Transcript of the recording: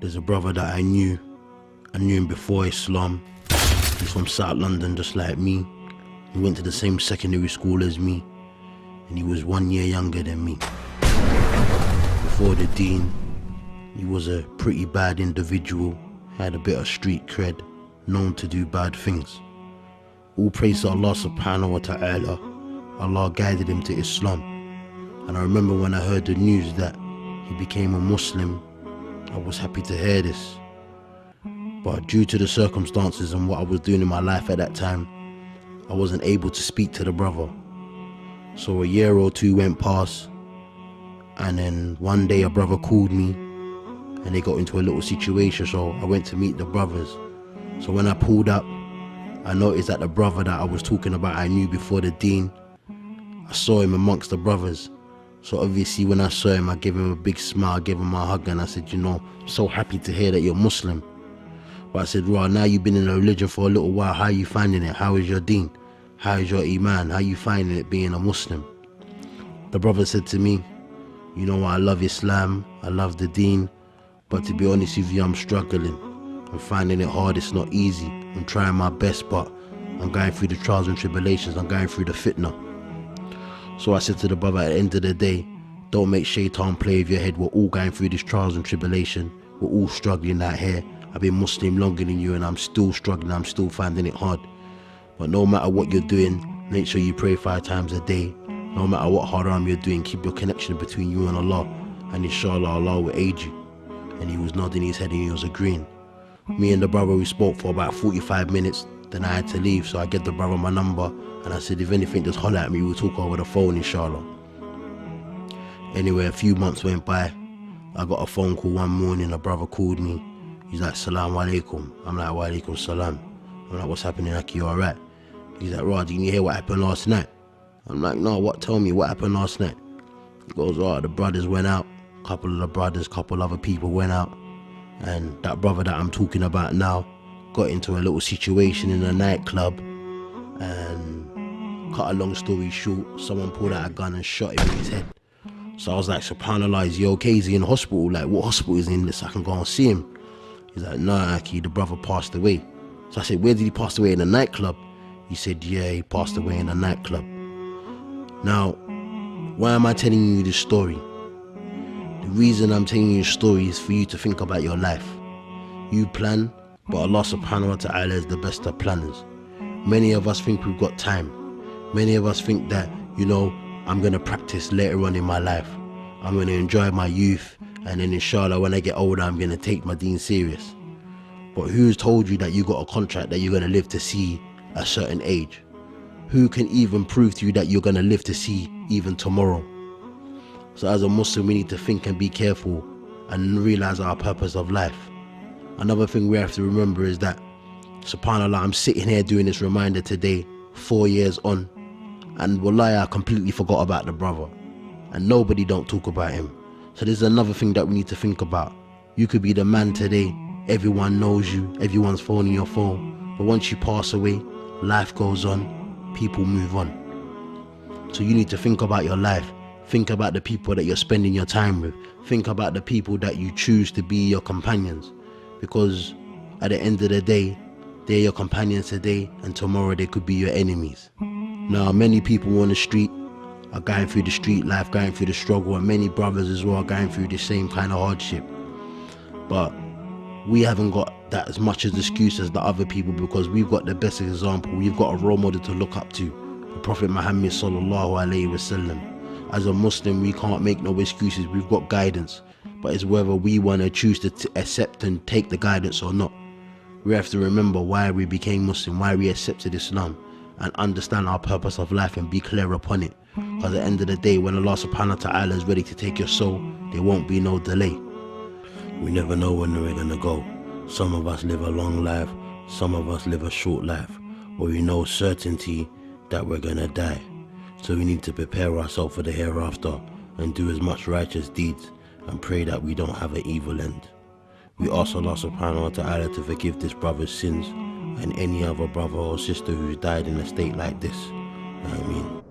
There's a brother that I knew him before Islam. He's from South London just like me. He went to the same secondary school as me, and he was 1 year younger than me. Before the deen, he was a pretty bad individual, had a bit of street cred, known to do bad things. All praise to Allah subhanahu wa ta'ala. Allah guided him to Islam. And I remember when I heard the news that he became a Muslim, I was happy to hear this. But due to the circumstances and what I was doing in my life at that time, I wasn't able to speak to the brother. So a year or two went past, and then one day a brother called me and they got into a little situation, so I went to meet the brothers. So when I pulled up, I noticed that the brother that I was talking about I knew before the deen, I saw him amongst the brothers. So obviously when I saw him, I gave him a big smile, gave him a hug, and I said, I'm so happy to hear that you're Muslim. But I said, now you've been in a religion for a little while, how are you finding it? How is your deen? How is your iman? How are you finding it being a Muslim? The brother said to me, I love Islam, I love the deen, but to be honest with you, I'm struggling. I'm finding it hard, it's not easy. I'm trying my best, but I'm going through the trials and tribulations, I'm going through the fitna. So I said to the brother, at the end of the day, don't make shaitan play with your head. We're all going through this trials and tribulation. We're all struggling out here. I've been Muslim longer than you and I'm still struggling, I'm still finding it hard. But no matter what you're doing, make sure you pray 5 times a day. No matter what haram you're doing, keep your connection between you and Allah, and inshallah Allah will aid you. And he was nodding his head and he was agreeing. Me and the brother, we spoke for about 45 minutes, then I had to leave, so I gave the brother my number and I said, if anything, just holler at me, we'll talk over the phone inshallah. Anyway, a few months went by, I got a phone call one morning, a brother called me. He's like, Salaam alaikum. I'm like, wa alaikum salam. I'm like, what's happening, Aki, you alright? He's like, Rod, didn't you hear what happened last night? I'm like, no, what? Tell me what happened last night. He goes, the brothers went out, couple of the brothers, couple other people went out, and that brother that I'm talking about now got into a little situation in a nightclub, and cut a long story short, someone pulled out a gun and shot him in his head. So I was like, subhanallah, is he okay? Is he in the hospital? Like, what hospital is he in so I can go and see him? He's like, nah, Aki, the brother passed away. So I said, where did he pass away? In a nightclub? He said, yeah, he passed away in a nightclub. Now, why am I telling you this story? The reason I'm telling you this story is for you to think about your life. You plan, but Allah subhanahu wa ta'ala is the best of planners. Many of us think we've got time. Many of us think that, I'm going to practice later on in my life. I'm going to enjoy my youth, and then inshallah when I get older I'm going to take my deen serious. But who's told you that you got a contract that you're going to live to see a certain age? Who can even prove to you that you're going to live to see even tomorrow? So as a Muslim, we need to think and be careful and realize our purpose of life. Another thing we have to remember is that, subhanallah, I'm sitting here doing this reminder today, 4 years on, and wallahi, I completely forgot about the brother, and nobody don't talk about him. So there's another thing that we need to think about. You could be the man today, everyone knows you, everyone's phoning your phone, but once you pass away, life goes on, people move on. So you need to think about your life. Think about the people that you're spending your time with. Think about the people that you choose to be your companions, because at the end of the day, they're your companions today, and tomorrow they could be your enemies. Now, many people on the street are going through the street life, going through the struggle, and many brothers as well are going through the same kind of hardship. But we haven't got that as much as excuse as the other people, because we've got the best example. We've got a role model to look up to, the Prophet Muhammad sallallahu alaihi wasallam. As a Muslim, we can't make no excuses. We've got guidance, but it's whether we want to choose to accept and take the guidance or not. We have to remember why we became Muslim, why we accepted Islam, and understand our purpose of life and be clear upon it. Because at the end of the day, when Allah subhanahu wa ta'ala is ready to take your soul, there won't be no delay. We never know when we're gonna go. Some of us live a long life, some of us live a short life, but we know certainty that we're gonna die. So we need to prepare ourselves for the hereafter and do as much righteous deeds and pray that we don't have an evil end. We ask Allah subhanahu wa ta'ala to forgive this brother's sins and any other brother or sister who's died in a state like this. Ameen.